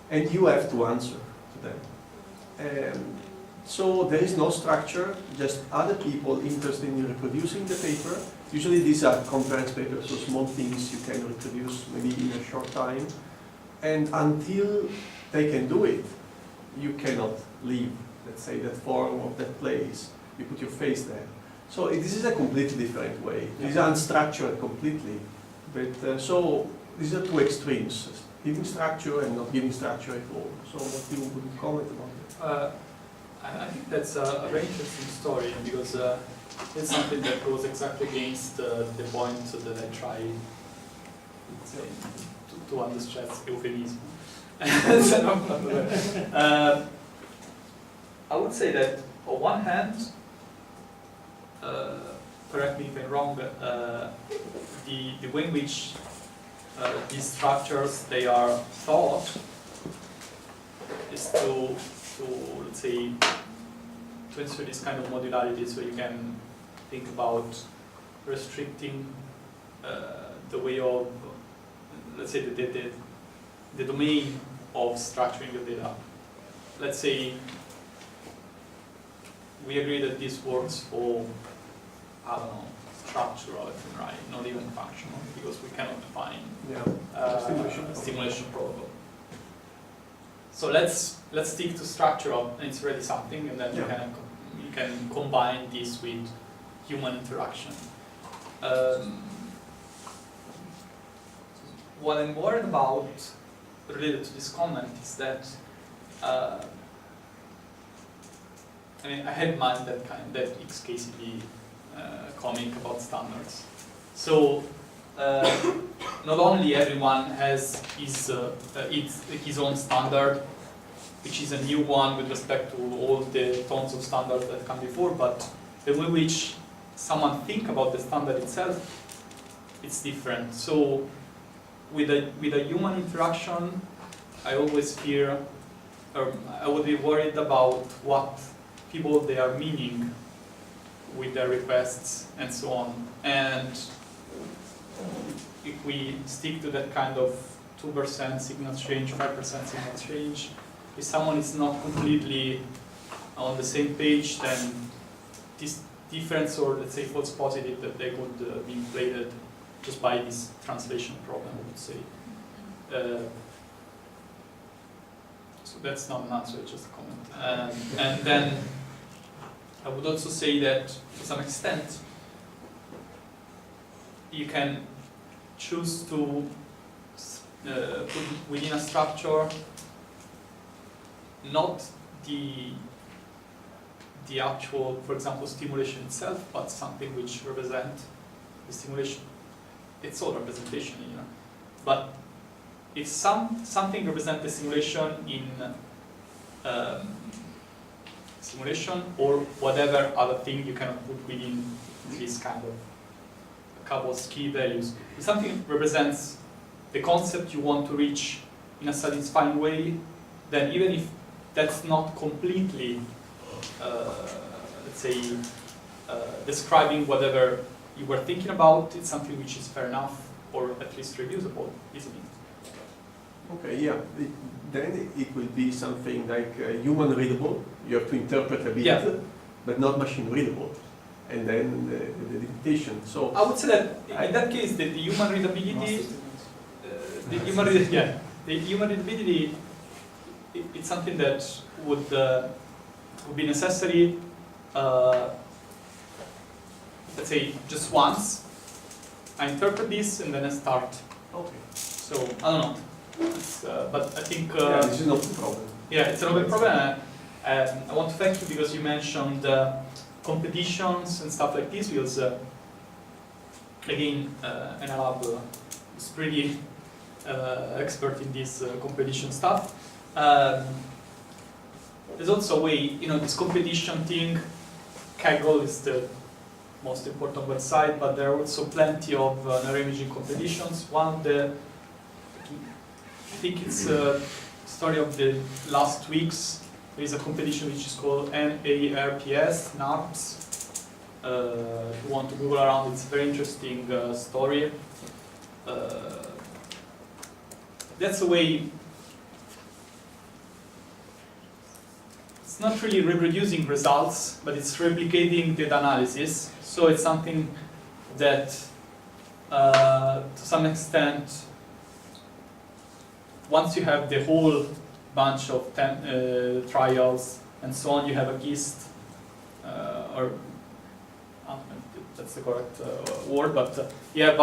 and you have to answer to them. So there is no structure, just other people interested in reproducing the paper. Usually these are conference papers, so small things you can reproduce maybe in a short time. And until they can do it, you cannot leave, let's say, that forum of that place. You put your face there. So this is a completely different way. These are unstructured completely. But so these are two extremes, giving structure and not giving structure at all. So what you would comment about it? I think that's a very interesting story, because it's something that goes exactly against the point that I try let's say, to understand euphemism. I would say that on one hand, correct me if I'm wrong, the way in which these structures they are thought is to let's say to ensure this kind of modularity, so you can think about restricting the way of, let's say, the domain of structuring your data. Let's say we agree that this works for, I don't know, structural, right? Not even functional, because we cannot define stimulation protocol. So let's stick to structural, and it's already something, and then you can combine this with human interaction. What I'm worried about related to this comment is that I mean, I had in mind that XKCD comic about standards. So not only everyone has his own standard, which is a new one with respect to all the tons of standards that come before, but the way in which someone think about the standard itself, it's different. So with a human interaction, I always fear, or I would be worried about what people they are meaning with their requests and so on. And if we stick to that kind of 2% signal change, 5% signal change, if someone is not completely on the same page, then this difference, or let's say false positive, that they could be inflated just by this translation problem, I would say. So that's not an answer, it's just a comment. And then I would also say that to some extent you can choose to put within a structure not the actual, for example, stimulation itself, but something which represents the stimulation. It's all representation, you know. But if something represents the simulation in simulation, or whatever other thing you cannot put within this kind of a couple of key values, if something represents the concept you want to reach in a satisfying way, then even if that's not completely, let's say, describing whatever you were thinking about, it's something which is fair enough, or at least reusable, isn't it? Okay, yeah. Then it will be something like human readable. You have to interpret a bit, but not machine readable. And then the dictation. So I would say that in that case, the human readability, the human readability, it's something that would be necessary. Let's say just once. I interpret this and then I start. okay. So I don't know. But I think this is not the problem. Yeah, it's an open problem. I want to thank you because you mentioned competitions and stuff like this, because again, NLab is pretty expert in this competition stuff. There's also a way, you know, this competition thing. Kaggle is the most important website, but there are also plenty of neuroimaging competitions. One of the, I think it's a story of the last weeks. There is a competition which is called NARPS, NARPS. If you want to Google around, it's a very interesting story. That's a way. It's not really reproducing results, but it's replicating data analysis. So it's something that, to some extent, once you have the whole bunch of trials and so on, you have a gist, or I don't know if that's the correct word, but you have,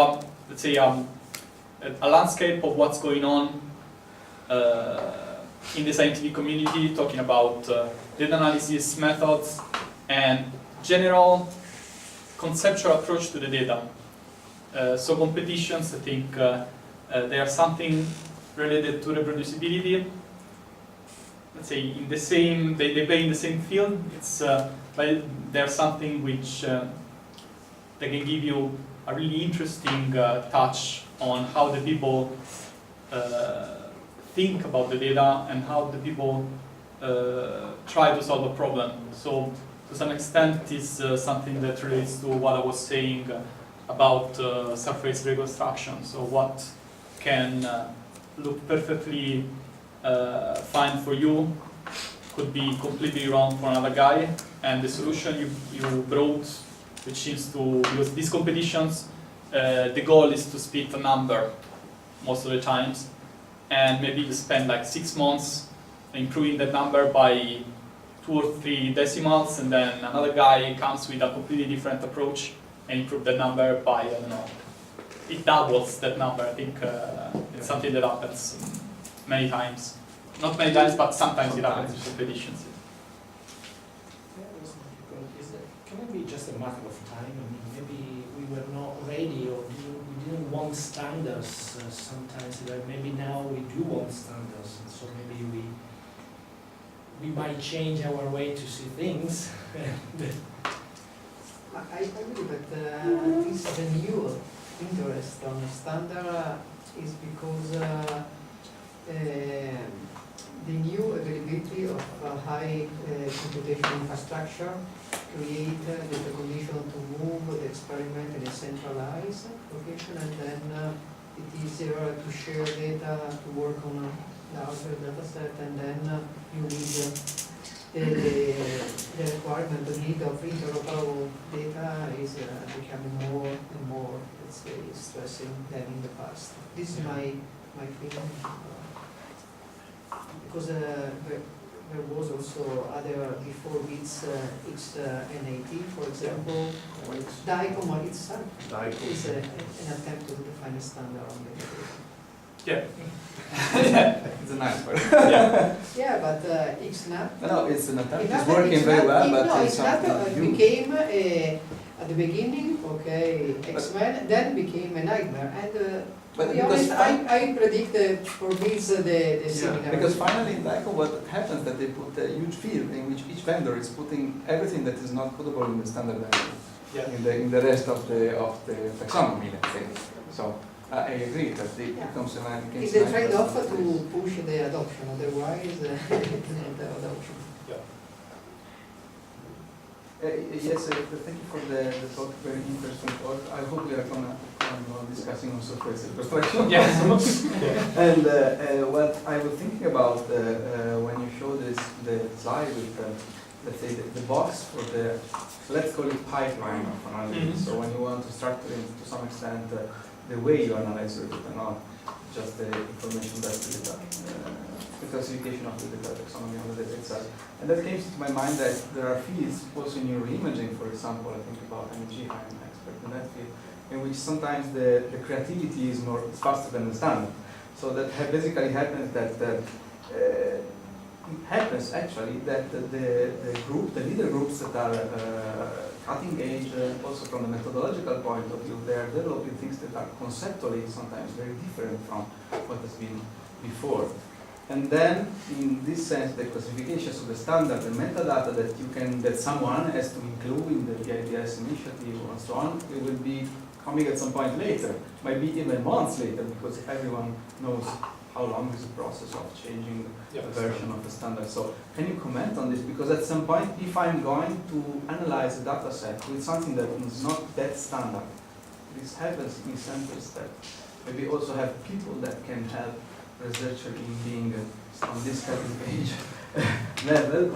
let's say, a landscape of what's going on in the scientific community, talking about data analysis methods and general conceptual approach to the data. So competitions, I think, they are something related to reproducibility. Let's say in the same, they play in the same field. It's but they're something which they can give you a really interesting touch on how the people think about the data and how the people try to solve a problem. So to some extent, it's something that relates to what I was saying about surface reconstruction. So what can look perfectly fine for you could be completely wrong for another guy, and the solution you brought, which is to use these competitions, the goal is to split a number most of the times, and maybe you spend like 6 months improving that number by 2 or 3 decimals, and then another guy comes with a completely different approach and improve that number by, I don't know, it doubles that number. I think it's something that happens many times. Not many times, but sometimes it happens with competitions. Can it be just a matter of time? I mean, maybe we were not ready, or we didn't want standards sometimes. Maybe now we do want standards, and so maybe we might change our way to see things. I believe that this renewal interest on the standard is because the new availability of high computation infrastructure create the condition to move the experiment in a centralized location, and then it is easier to share data, to work on a larger data set, and then you need the requirement, the need of interoperable data is becoming more and more, let's say, stressing than in the past. This is my feeling. Because there was also other before bits XNAT, for example, DICOM itself is an attempt to define a standard on the data. Yeah. It's a nice word. Yeah. Yeah, but XNAT. No, it's an attempt. It's working very well, but it's something new. Became at the beginning, okay, X-Men, then became a nightmare. And to be honest, I predicted for this the seminar. Because finally in DICOM what happens that they put a huge field in which each vendor is putting everything that is not codable in the standard language. Yeah. In the rest of the taxonomy, let's say. So I agree that it becomes a It's a trade-off to push the adoption, otherwise the adoption. Yes, thank you for the talk, very interesting talk. I hope we are going to discussing on surface reconstruction. Yes. And what I was thinking about when you showed the slide with, let's say, the box for the, let's call it pipeline of analysis. So when you want to structure it to some extent the way you analyze your data, not just the information that's the data, the classification of the data, taxonomy of the data itself. And that came to my mind that there are fields, also in neuroimaging, for example, I think about MEG, I'm an expert in that field, in which sometimes the creativity is faster than the standard. So that basically happens that it happens actually that the leader groups that are cutting edge, also from the methodological point of view, they are developing things that are conceptually sometimes very different from what has been before. And then, in this sense, the classifications of the standard, the metadata that someone has to include in the PIDS initiative and so on, it will be coming at some point later, maybe even months later, because everyone knows how long is the process of changing the version of the standard. So, can you comment on this? Because at some point, if I'm going to analyze a data set with something that is not that standard, this happens in centers that maybe also have people that can help researcher in being on this cutting edge level,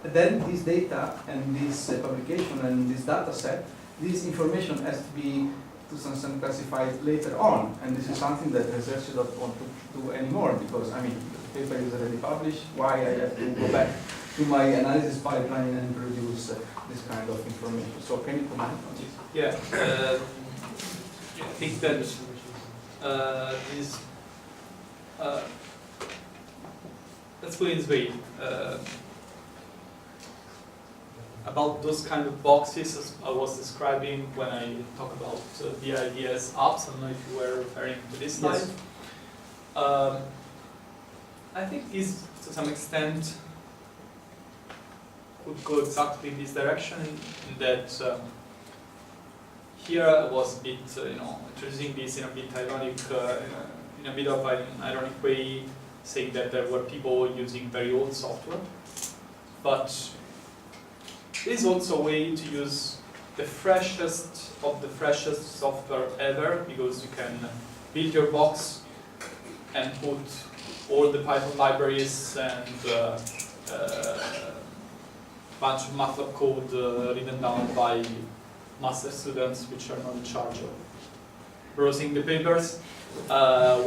then this data and this publication and this data set, this information has to be to some extent classified later on, and this is something that researchers don't want to do anymore, because I mean the paper is already published, why I have to go back to my analysis pipeline and produce this kind of information. So can you comment on this? Yeah, I think that let's put it this way, about those kind of boxes as I was describing when I talk about the IDS apps. I don't know if you were referring to this slide. Yes. I think this, to some extent, could go exactly in this direction. In that here I was a bit, introducing this in a bit ironic, in a bit of an ironic way, saying that there were people using very old software, but there is also a way to use the freshest of the freshest software ever, because you can build your box and put all the Python libraries and bunch of MATLAB code written down by master students, which are not in charge of browsing the papers,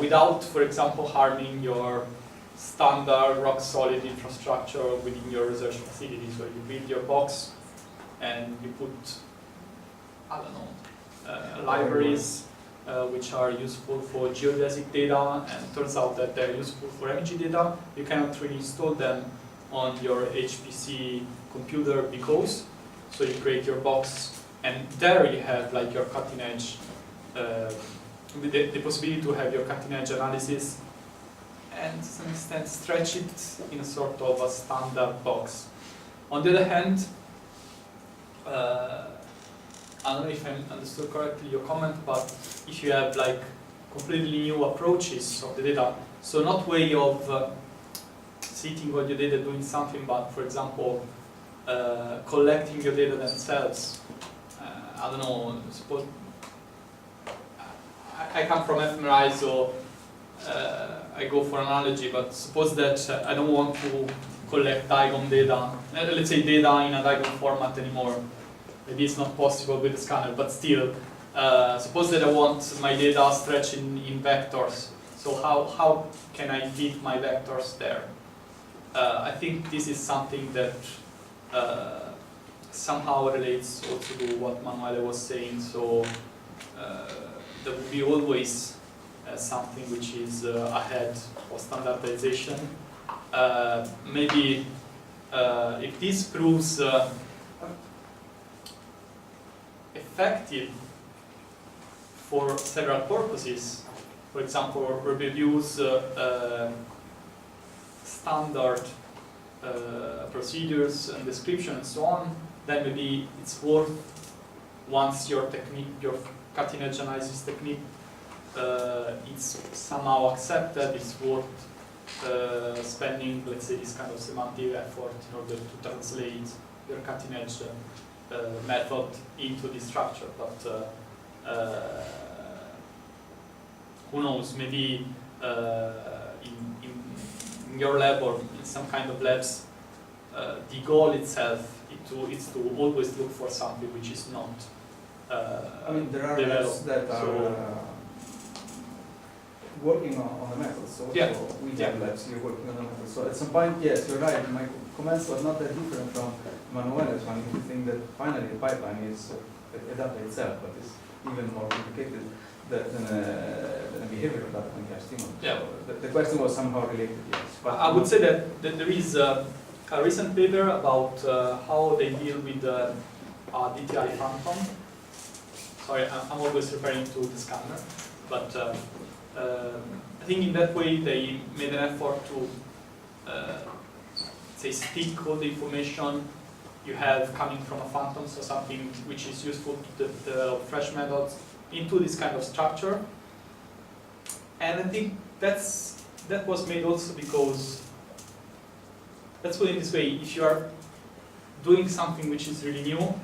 without, for example, harming your standard rock-solid infrastructure within your research facility. So you build your box and you put, I don't know, libraries which are useful for geodesic data, and it turns out that they're useful for MG data. You cannot really install them on your HPC computer because, so you create your box, and there you have like your cutting edge, the possibility to have your cutting edge analysis, and to some extent stretch it in a sort of a standard box. On the other hand, I don't know if I understood correctly your comment, but if you have like completely new approaches of the data, so not way of sitting on your data doing something, but for example, collecting your data themselves. I don't know, suppose I come from fMRI, so I go for analogy, but suppose that I don't want to collect diagram data, let's say data in a diagram format anymore. Maybe it's not possible with the scanner, but still, suppose that I want my data stretched in vectors. So how can I fit my vectors there? I think this is something that somehow relates also to what Manuele was saying. So there will be always something which is ahead of standardization. Maybe if this proves effective for several purposes, for example, reproduce standard procedures and description and so on, then maybe it's worth, once your technique, your cutting edge analysis technique is somehow accepted, it's worth spending, let's say, this kind of semantic effort in order to translate your cutting edge method into this structure. But who knows, maybe in your lab or in some kind of labs, the goal itself is to always look for something which is not I mean, there are labs that are working on the methods. So yeah. We have labs here working on the methods. So at some point, yes, you're right. My comments were not that different from Manuele's one. You think that finally the pipeline is adapted itself, but it's even more complicated than a behavioral data casting. Yeah. So the question was somehow related, yes. But I would say that there is a recent paper about how they deal with DTI phantom. Sorry, I'm always referring to the scanner, but I think in that way they made an effort to say stick all the information you have coming from a phantom, so something which is useful to develop fresh methods, into this kind of structure. And I think that was made also because, let's put it this way, if you are doing something which is really new,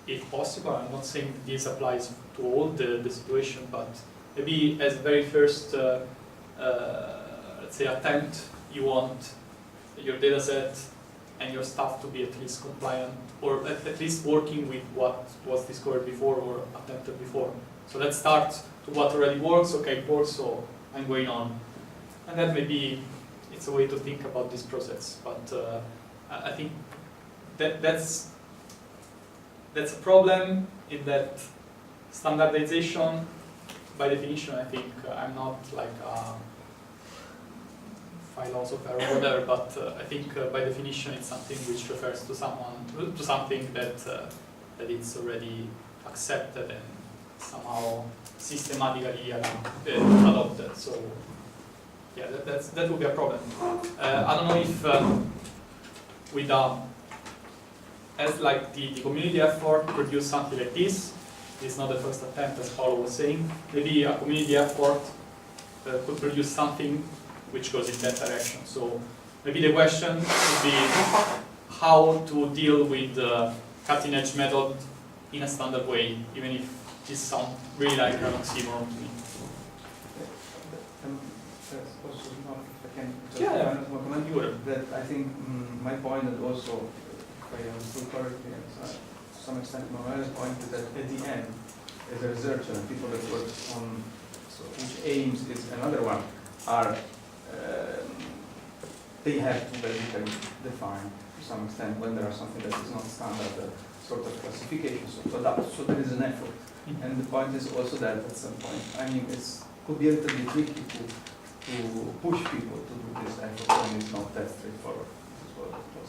if possible, I'm not saying this applies to all the situation, but maybe as very first, let's say, attempt, you want your data set and your stuff to be at least compliant, or at least working with what was discovered before or attempted before. So let's start to what already works. Okay, it works, so I'm going on. And then maybe it's a way to think about this process. But I think that's a problem in that standardization, by definition, I think I'm not like a philosopher or whatever, but I think by definition it's something which refers to something that it's already accepted and somehow systematically adopted. So yeah, that would be a problem. I don't know if with as like the community effort produce something like this. It's not the first attempt, as Paolo was saying. Maybe a community effort could produce something which goes in that direction. So maybe the question would be how to deal with the cutting edge method in a standard way, even if this sounds really like an oxymoron to me. Also, if I can just Yeah, comment, you would. that I think my point, and also, if I understood correctly, to some extent, Manuel's point is that at the end, as a researcher and people that work on, so which aims is another one, are they have to basically define to some extent when there are something that is not standard sort of classification, so to adapt. So there is an effort. And the point is also that at some point, I mean, it could be a little bit tricky to push people to do this effort when it's not that straightforward.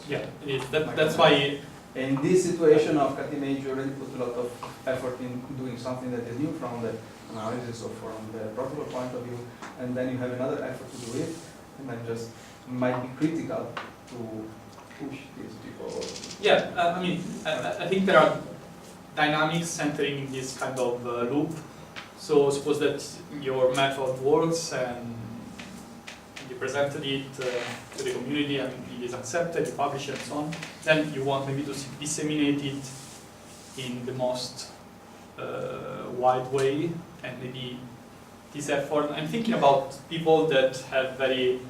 Yeah, it is. That's why. In this situation of cutting edge, you already put a lot of effort in doing something that is new from the analysis or from the protocol point of view, and then you have another effort to do it, and then just might be critical to push these people. Yeah, I mean, I think there are dynamics centering in this kind of loop. So suppose that your method works and you presented it to the community and it is accepted, you publish it and so on. Then you want maybe to disseminate it in the most wide way, and maybe this effort. I'm thinking about people that have very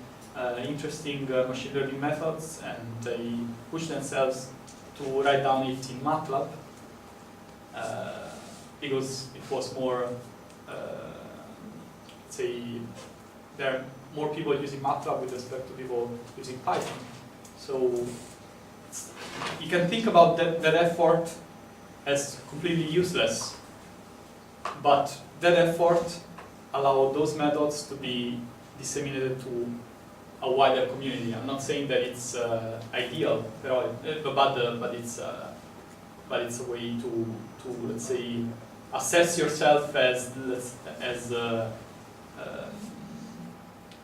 interesting machine learning methods, and they push themselves to write down it in MATLAB because it was more, say, there are more people using MATLAB with respect to people using Python. So you can think about that effort as completely useless, but that effort allows those methods to be disseminated to a wider community. I'm not saying that it's ideal, but it's a way to let's say assess yourself as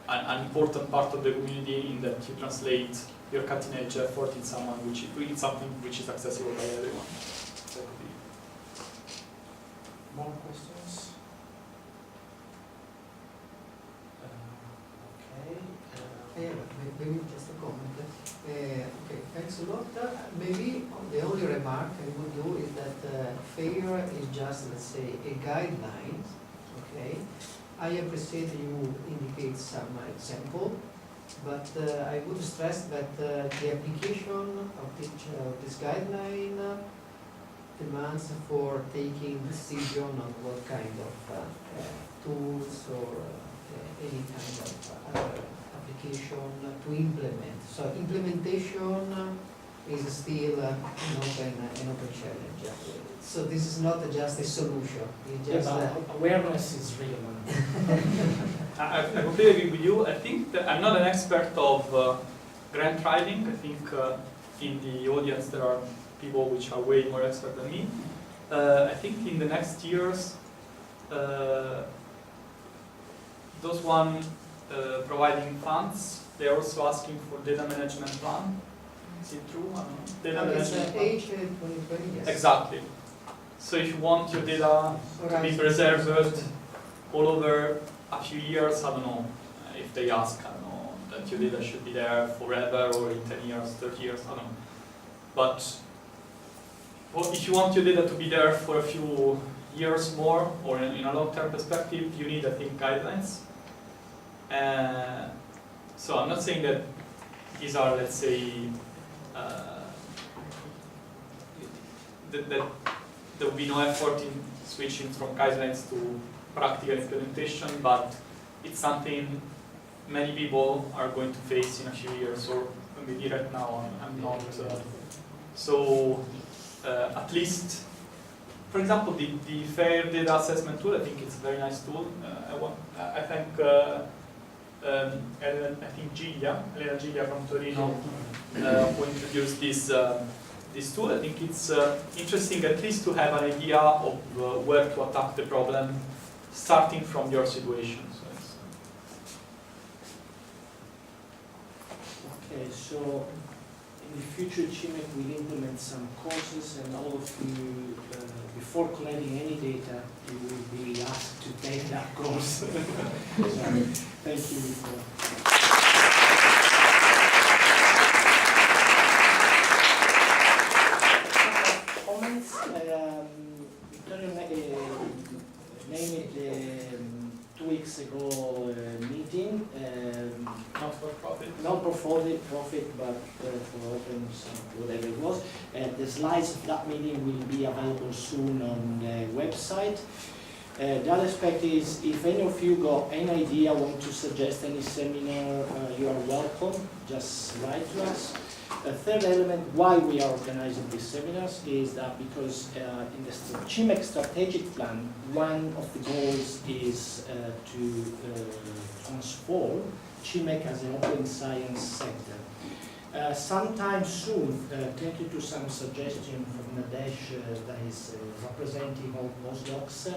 an important part of the community, in that you translate your cutting edge effort in something which is accessible by everyone. That could be. More questions? Okay. Yeah, maybe just a comment. Okay, thanks a lot. Maybe the only remark I would do is that failure is just, let's say, a guideline. Okay, I appreciate you indicate some example, but I would stress that the application of this guideline demands for taking decision on what kind of tools or any kind of other application to implement. So implementation is still an open challenge. So this is not just a solution. It's just awareness is real. I completely agree with you. I think that I'm not an expert of grant writing. I think in the audience there are people which are way more expert than me. I think in the next years, those one providing funds, they are also asking for data management plan. Is it true? I don't know. Data management plan. Age 2020, yes. Exactly. So if you want your data to be preserved all over a few years, I don't know, if they ask, I don't know, that your data should be there forever or in 10 years, 30 years, I don't know. But if you want your data to be there for a few years more, or in a long-term perspective, you need, I think, guidelines. So I'm not saying that these are, let's say, that there will be no effort in switching from guidelines to practical implementation, but it's something many people are going to face in a few years, or maybe right now. I'm not. So at least, for example, the fair data assessment tool, I think it's a very nice tool. I thank Elena Giglia from Torino, who introduced this tool. I think it's interesting at least to have an idea of where to attack the problem starting from your situation. So it's, Okay, so in the future, CIMeC will implement some courses, and all of you, before collecting any data, you will be asked to take that course. So, thank you, Vittorio. Comments? Vittorio named it 2 weeks ago meeting. not for profit. Not for profit, but for open, whatever it was. The slides of that meeting will be available soon on the website. The other aspect is, if any of you got any idea, want to suggest any seminar, you are welcome. Just write to us. The third element why we are organizing these seminars is that because in the CIMeC strategic plan, one of the goals is to transform CIMeC as an open science center. Sometime soon, thanks to some suggestion from Nadesh that is representing all postdocs,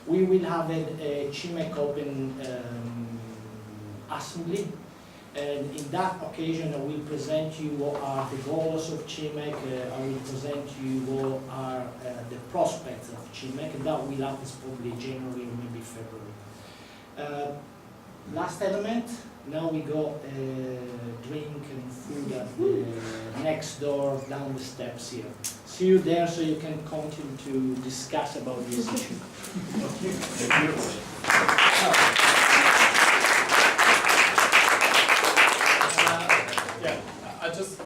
we will have a CIMeC Open Assembly. And in that occasion, I will present you what are the goals of CIMeC, I will present you what are the prospects of CIMeC, and that will happen probably January or maybe February. Last element, now we got drink and food at the next door down the steps here. See you there so you can continue to discuss about this issue. Thank you.